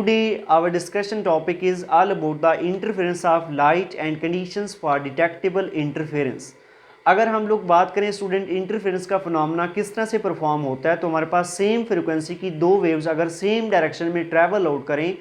today our discussion topic is all about the interference of light and conditions for detectable interference. अगर हम लोग बात करें student interference का फिनोमेना किस तरह से परफॉर्म होता है, तो हमारे पास सेम फ्रीक्वेंसी की दो वेव्स अगर सेम डायरेक्शन में ट्रैवल आउट करें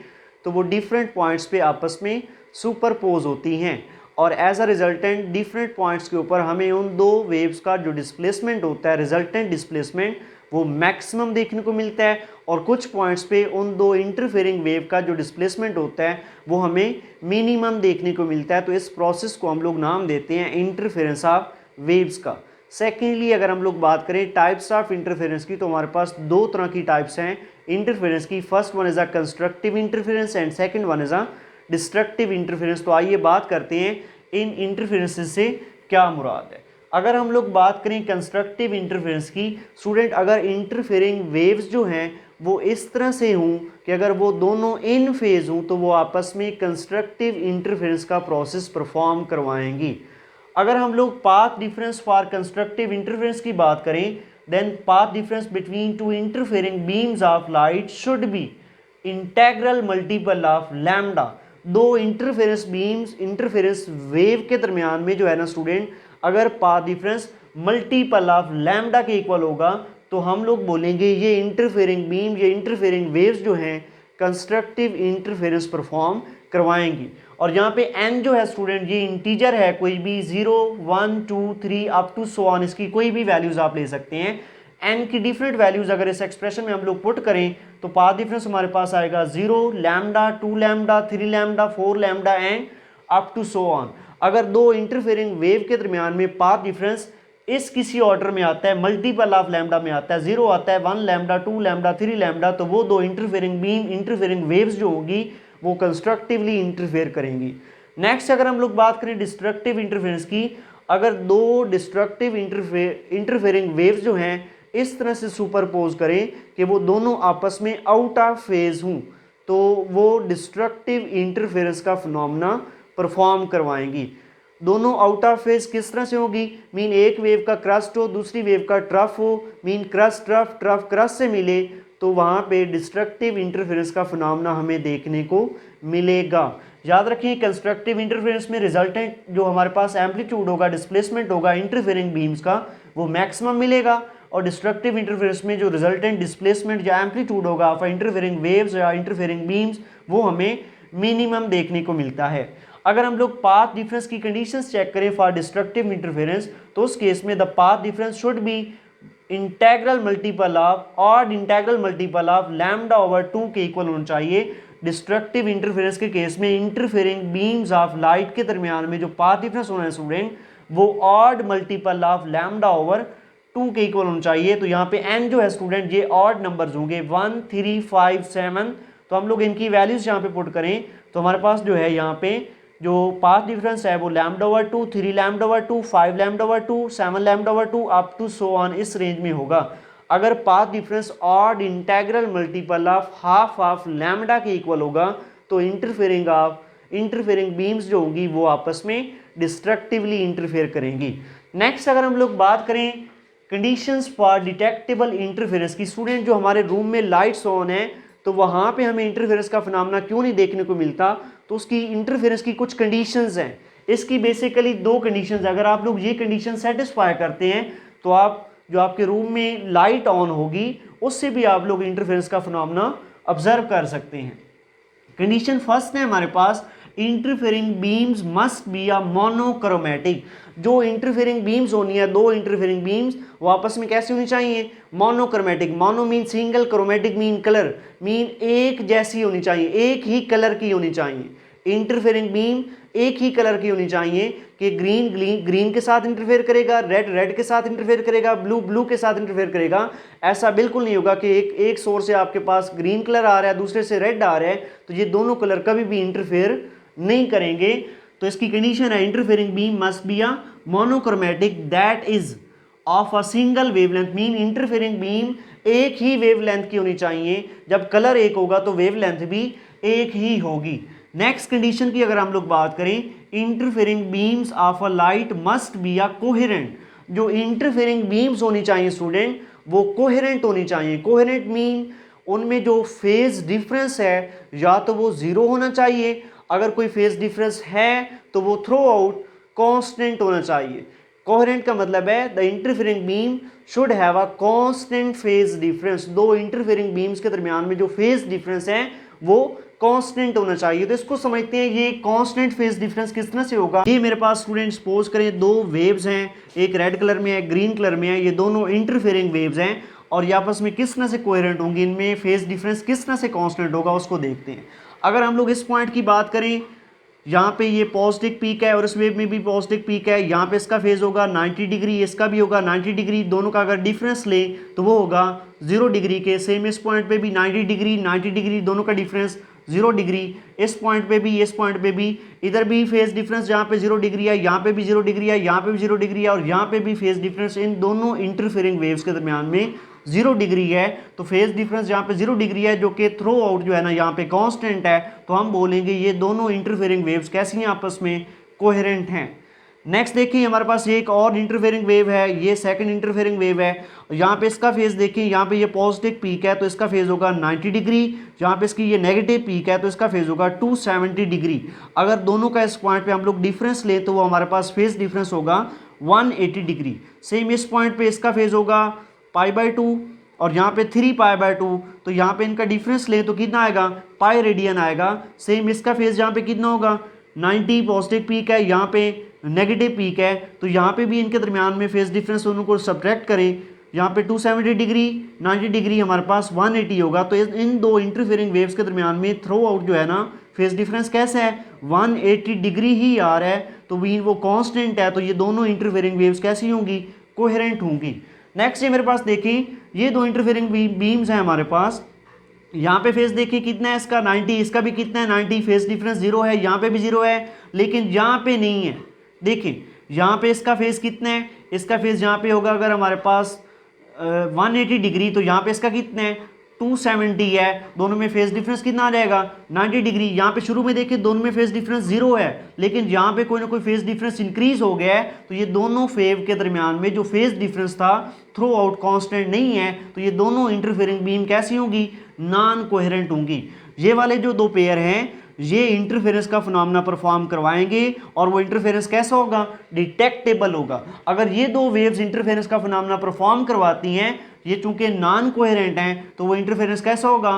तो वो डिफरेंट पॉइंट्स पे आपस में सुपरपोज होती हैं और as a resultant different points के ऊपर हमें उन दो वेव्स का जो डिस्प्लेसमेंट होता है, रिजल्टेंट डिस्प्लेसमेंट, वो मैक्सिमम देखने को मिलता है और कुछ पॉइंट्स पे उन दो इंटरफेयरिंग वेव का जो डिस्प्लेसमेंट होता है वो हमें मिनिमम देखने को मिलता है। तो इस प्रोसेस को हम लोग नाम देते हैं इंटरफेरेंस ऑफ वेव्स का। सेकेंडली अगर हम लोग बात करें टाइप्स ऑफ इंटरफेरेंस की, तो हमारे पास दो तरह की टाइप्स हैं इंटरफेरेंस की। First one is a constructive interference and second one is a destructive interference. तो आइए बात करते हैं इन इंटरफेरेंसेस से क्या मुराद है। अगर हम लोग बात करें कंस्ट्रक्टिव इंटरफेरेंस की, स्टूडेंट अगर इंटरफेयरिंग वेव्स जो हैं वो इस तरह से हों कि अगर वो दोनों इन फेज हों तो वो आपस में कंस्ट्रक्टिव इंटरफेरेंस का प्रोसेस परफॉर्म करवाएंगी। अगर हम लोग path difference for constructive interference की बात करें, then path difference between two interfering beams of light should be integral multiple of lambda. दो इंटरफेरेंस बीम्स, इंटरफेरेंस वेव के दरमियान में जो है ना स्टूडेंट, अगर path difference multiple of lambda के इक्वल होगा तो हम लोग बोलेंगे ये इंटरफेयरिंग बीम, ये इंटरफेयरिंग वेव्स जो हैं कंस्ट्रक्टिव इंटरफेरेंस परफॉर्म करवाएंगी। और यहाँ पे n जो है स्टूडेंट ये इंटीजर है, कोई भी 0 1 2 3 अप टू सो ऑन, इसकी कोई भी वैल्यूज आप ले सकते हैं। n की डिफरेंट वैल्यूज अगर इस एक्सप्रेशन में हम लोग पुट करें तो पाथ डिफरेंस हमारे पास आएगा 0 lambda 2 lambda 3 lambda 4 lambda and up to so on. अगर दो इंटरफेयरिंग वेव के दरमियान में पाथ डिफरेंस इस किसी ऑर्डर में आता है, मल्टीपल ऑफ लैम्डा में आता है, 0 आता है, 1 लैम्डा 2 लैम्डा 3 लैम्डा, तो वो दो इंटरफेयरिंग बीम, इंटरफेयरिंग वेव्स जो होगी वो कंस्ट्रक्टिवली इंटरफेयर करेंगी। नेक्स्ट अगर हम लोग बात करें डिस्ट्रक्टिव इंटरफेरेंस की, अगर दो डिस्ट्रक्टिव इंटरफेयरिंग वेव्स जो हैं इस तरह से सुपरपोज करें कि वो दोनों आपस में आउट ऑफ फेज हों तो वो डिस्ट्रक्टिव इंटरफेरेंस का फिनोमेना परफॉर्म करवाएंगी। दोनों आउट ऑफ फेज किस तरह से होगी, मीन एक वेव का क्रस्ट हो, दूसरी वेव का ट्रफ हो, mean crust trough, trough crust से मिले, तो वहाँ पे डिस्ट्रक्टिव इंटरफेरेंस का फिनोमेना हमें देखने को मिलेगा। याद रखिए कंस्ट्रक्टिव इंटरफेरेंस में रिजल्टेंट जो हमारे पास एम्पलीट्यूड होगा, डिस्प्लेसमेंट होगा इंटरफेयरिंग बीम्स का, वो मैक्सिमम मिलेगा। और डिस्ट्रक्टिव इंटरफेरेंस में जो रिजल्टेंट डिस्प्लेसमेंट या एम्पलीट्यूड होगा ऑफ इंटरफेयरिंग वेव्स या इंटरफेयरिंग बीम्स, वो हमें मिनिमम देखने को मिलता है। अगर हम लोग पाथ डिफरेंस की कंडीशंस चेक करें फॉर डिस्ट्रक्टिव इंटरफेरेंस, तो उस केस में the path difference should be integral multiple of odd integral multiple of lambda over 2 के इक्वल होना चाहिए। डिस्ट्रक्टिव इंटरफेरेंस के केस में इंटरफेयरिंग बीम्स ऑफ लाइट के दरमियान में जो पाथ डिफरेंस होना है स्टूडेंट, वो odd multiple of lambda over 2 के इक्वल होना चाहिए। तो यहाँ पे n जो है स्टूडेंट ये ऑड नंबर्स होंगे 1 3 5 7। तो हम लोग इनकी वैल्यूज यहाँ पे पुट करें तो हमारे पास जो है यहाँ पे जो पाथ डिफरेंस है वो lambda over 2, 3 lambda over 2, 5 lambda over 2, 7 lambda over 2 up to so on, इस रेंज में होगा। अगर path difference odd integral multiple of half of lambda के इक्वल होगा तो इंटरफेयरिंग बीम्स जो होंगी वो आपस में डिस्ट्रक्टिवली इंटरफेयर करेंगी। नेक्स्ट अगर हम लोग बात करें कंडीशंस फॉर डिटेक्टेबल इंटरफेरेंस की, स्टूडेंट जो हमारे रूम में लाइट्स ऑन है तो वहाँ पे हमें इंटरफेरेंस का फिनोमेना क्यों नहीं देखने को मिलता, तो उसकी इंटरफेरेंस की कुछ कंडीशंस हैं। इसकी बेसिकली दो कंडीशंस, अगर आप लोग ये कंडीशन सेटिस्फाई करते हैं तो आप जो आपके रूम में लाइट ऑन होगी उससे भी आप लोग इंटरफेरेंस का फिनोमेना ऑब्जर्व कर सकते हैं। कंडीशन फर्स्ट है हमारे पास interfering beams must be a monochromatic. जो इंटरफेयरिंग बीम्स होनी है, दो इंटरफेयरिंग बीम्स वो आपस में कैसी होनी चाहिए, monochromatic. Mono mean single, chromatic mean colour, mean एक जैसी होनी चाहिए, एक ही कलर की होनी चाहिए। इंटरफेयरिंग बीम एक ही कलर की होनी चाहिए कि ग्रीन ग्रीन के साथ इंटरफेयर करेगा, रेड रेड के साथ इंटरफेयर करेगा, ब्लू ब्लू के साथ इंटरफेयर करेगा। ऐसा बिल्कुल नहीं होगा कि एक सोर्स से आपके पास ग्रीन कलर आ रहा है, दूसरे से रेड आ रहा है, तो ये दोनों कलर कभी भी इंटरफेयर नहीं करेंगे। तो इसकी कंडीशन है interfering beam must be a monochromatic that is of a single wavelength, mean interfering beam एक ही वेवलेंथ की होनी चाहिए। जब कलर एक होगा तो वेवलेंथ भी एक ही होगी। नेक्स्ट कंडीशन की अगर हम लोग बात करें, interfering beams of a light must be a coherent. जो इंटरफेयरिंग बीम्स होनी चाहिए स्टूडेंट वो कोहेरेंट होनी चाहिए। कोहेरेंट मीन उनमें जो फेज डिफरेंस है या तो वो ज़ीरो होना चाहिए, अगर कोई फेज डिफरेंस है तो वो थ्रू आउट कांस्टेंट होना चाहिए। कोहेरेंट का मतलब है the interfering beam should have a constant phase difference, दो इंटरफेरिंग बीम्स के दरमियान में जो फेज डिफरेंस है वो कांस्टेंट होना चाहिए। तो इसको समझते हैं, ये कांस्टेंट फेज डिफरेंस किस तरह से होगा। ये मेरे पास स्टूडेंट सपोज करें दो वेव्स हैं, एक रेड कलर में है, ग्रीन कलर में है, ये दोनों इंटरफेरिंग वेव्स हैं और ये आपस में किस तरह से कोहेरेंट होंगी, इनमें फेज डिफरेंस किस तरह से कांस्टेंट होगा उसको देखते हैं। अगर हम लोग इस पॉइंट की बात करें, यहाँ पे ये पॉजिटिव पीक है और इस वेव में भी पॉजिटिव पीक है, यहाँ पे इसका फेज होगा 90 डिग्री, इसका भी होगा 90 डिग्री, दोनों का अगर डिफरेंस ले तो वो होगा 0 डिग्री के। सेम इस पॉइंट पे भी 90 डिग्री 90 डिग्री, दोनों का डिफरेंस 0 डिग्री, इस पॉइंट पे भी इस पॉइंट पे भी, इधर भी फेज डिफरेंस जहाँ पे 0 डिग्री है, यहाँ पे भी 0 डिग्री है, यहाँ पे भी 0 डिग्री है और यहाँ पे भी फेज डिफरेंस इन दोनों इंटरफेरिंग वेव्स के दरमियान में 0 डिग्री है। तो फेज डिफरेंस जहाँ पे 0 डिग्री है जो कि थ्रू आउट जो है ना यहाँ पे कांस्टेंट है, तो हम बोलेंगे ये दोनों इंटरफेरिंग वेव्स कैसी हैं, आपस में कोहेरेंट हैं। नेक्स्ट देखिए हमारे पास एक और इंटरफेरिंग वेव है, ये सेकंड इंटरफेरिंग वेव है। यहाँ पे इसका फेज देखिए, यहाँ पे ये पॉजिटिव पीक है तो इसका फेज होगा 90 डिग्री, यहाँ पे इसकी ये नेगेटिव पीक है तो इसका फेज होगा 270 डिग्री। अगर दोनों का इस पॉइंट पे हम लोग डिफरेंस लें तो वो हमारे पास फेज डिफरेंस होगा 180 डिग्री। सेम इस पॉइंट पे इसका फेज होगा π/2 और यहाँ पे 3π/2, तो यहाँ पे इनका डिफरेंस ले तो कितना आएगा, पाई रेडियन आएगा। सेम इसका फेज यहाँ पे कितना होगा, 90 पॉजिटिव पीक है, यहाँ पे नेगेटिव पीक है, तो यहाँ पे भी इनके दरमियान में फेज डिफरेंस दोनों को सब्ट्रैक्ट करें, यहाँ पे 270 डिग्री 90 डिग्री हमारे पास 180 होगा। तो इन दो इंटरफेरिंग वेव्स के दरमियान में थ्रू आउट जो है ना फेज डिफरेंस कैसा है, 180 डिग्री ही आ रहा है, तो वो कांस्टेंट है, तो ये दोनों इंटरफेरिंग वेव्स कैसी होंगी, कोहेरेंट होंगी। नेक्स्ट ये मेरे पास देखिए, ये दो इंटरफेरिंग बीम्स हैं हमारे पास, यहाँ पे फेज देखिए कितना है इसका 90, इसका भी कितना है 90, फेज डिफरेंस 0 है, यहाँ पे भी 0 है, लेकिन यहाँ पे नहीं है। देखिए यहाँ पे इसका फेज कितना है, इसका फेज यहाँ पे होगा अगर हमारे पास 180 डिग्री, तो यहाँ पे इसका कितना है 270 है, दोनों में फेज डिफरेंस कितना आ जाएगा 90 डिग्री। यहाँ पे शुरू में देखिए दोनों में फेज डिफरेंस 0 है, लेकिन यहाँ पे कोई ना कोई फेज डिफरेंस इंक्रीज हो गया है, तो ये दोनों वेव के दरमियान में जो फेज डिफरेंस था थ्रू आउट कॉन्स्टेंट नहीं है, तो ये दोनों इंटरफेरिंग बीम कैसी होंगी, नॉन कोहेरेंट होंगी। ये वाले जो दो पेयर हैं ये इंटरफेरेंस का फिनोमेना परफॉर्म करवाएंगे और वो इंटरफेरेंस कैसा होगा, डिटेक्टेबल होगा। अगर ये दो वेव्स इंटरफेरेंस का फिनोमेना परफॉर्म करवाती हैं, ये चूंकि नॉन कोहेरेंट हैं, तो वो इंटरफेरेंस कैसा होगा,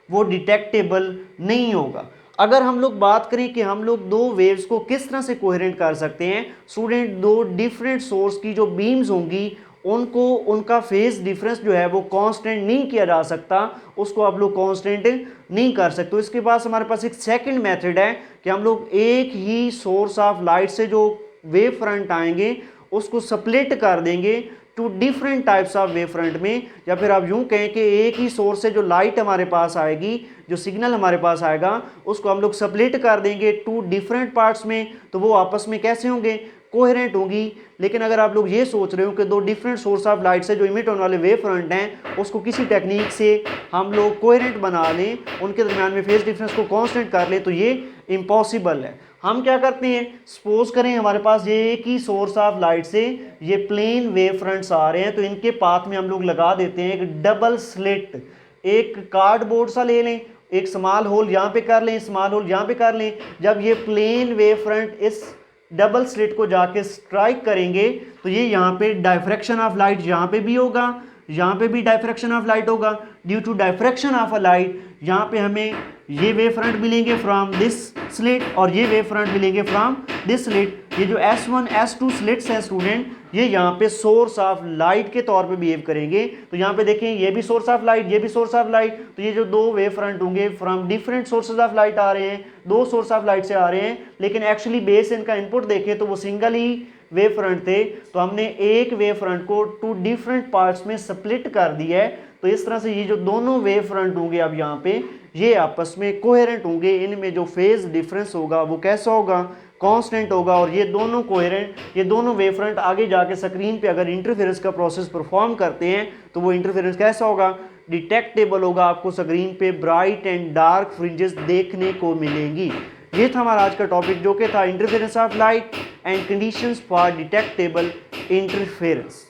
वो डिटेक्टेबल नहीं होगा। अगर हम लोग बात करें कि हम लोग दो वेव्स को किस तरह से कोहेरेंट कर सकते हैं, स्टूडेंट दो डिफरेंट सोर्स की जो बीम्स होंगी उनको उनका फेज डिफरेंस जो है वो कांस्टेंट नहीं किया जा सकता, उसको आप लोग कांस्टेंट नहीं कर सकते। तो इसके पास हमारे पास एक सेकंड मेथड है कि हम लोग एक ही सोर्स ऑफ लाइट से जो वेव फ्रंट आएंगे उसको स्प्लिट कर देंगे two different types of wave front में, या फिर आप यूं कहें कि एक ही सोर्स से जो लाइट हमारे पास आएगी, जो सिग्नल हमारे पास आएगा, उसको हम लोग स्प्लिट कर देंगे टू डिफरेंट पार्ट्स में, तो वो आपस में कैसे होंगे, कोहेरेंट होंगी। लेकिन अगर आप लोग ये सोच रहे हो कि दो डिफरेंट सोर्स ऑफ लाइट से जो इमिट होने वाले वेव फ्रंट हैं उसको किसी टेक्निक से हम लोग कोहेरेंट बना लें, उनके दरमियान में फेज डिफरेंस को कांस्टेंट कर लें, तो ये इम्पॉसिबल है। हम क्या करते हैं, सपोज करें हमारे पास ये एक ही सोर्स ऑफ लाइट से ये प्लेन वेव फ्रंट्स आ रहे हैं, तो इनके पाथ में हम लोग लगा देते हैं एक डबल स्लिट। एक कार्डबोर्ड सा ले लें, एक स्मॉल होल यहाँ पे कर लें, स्मॉल होल यहाँ पे कर लें। जब ये प्लेन वेव फ्रंट इस डबल स्लिट को जाके स्ट्राइक करेंगे तो ये यहाँ पे डायफ्रैक्शन ऑफ लाइट यहाँ पे भी होगा, यहाँ पे भी डायफ्रैक्शन ऑफ लाइट होगा। Due to diffraction of a light यहाँ पे हमें ये वेव फ्रंट मिलेंगे फ्रॉम दिस स्लिट और ये वेव फ्रंट मिलेंगे फ्रॉम दिस स्लिट। ये जो S1 S2 स्लिट्स हैं स्टूडेंट, ये यहाँ पे सोर्स ऑफ लाइट के तौर पे बिहेव करेंगे। तो यहाँ पे देखें ये भी सोर्स ऑफ लाइट, ये भी सोर्स ऑफ लाइट, तो ये जो दो वेव फ्रंट होंगे from different sources of light आ रहे हैं, दो सोर्स ऑफ लाइट से आ रहे हैं, लेकिन एक्चुअली बेस इनका इनपुट देखें तो वो सिंगल ही वेव फ्रंट थे। तो हमने एक वेव फ्रंट को टू डिफरेंट पार्ट्स में स्प्लिट कर दिया है। तो इस तरह से ये जो दोनों वेव फ्रंट होंगे अब यहाँ पे ये आपस में कोहेरेंट होंगे, इनमें जो फेज डिफरेंस होगा वो कैसा होगा, कांस्टेंट होगा। और ये दोनों कोहेरेंट, ये दोनों वेव फ्रंट आगे जाके स्क्रीन पे अगर इंटरफेरेंस का प्रोसेस परफॉर्म करते हैं तो वो इंटरफेरेंस कैसा होगा, डिटेक्टेबल होगा। आपको स्क्रीन पे ब्राइट एंड डार्क फ्रिंजेस देखने को मिलेंगी। ये था हमारा आज का टॉपिक जो कि था interference of light and conditions for detectable interference.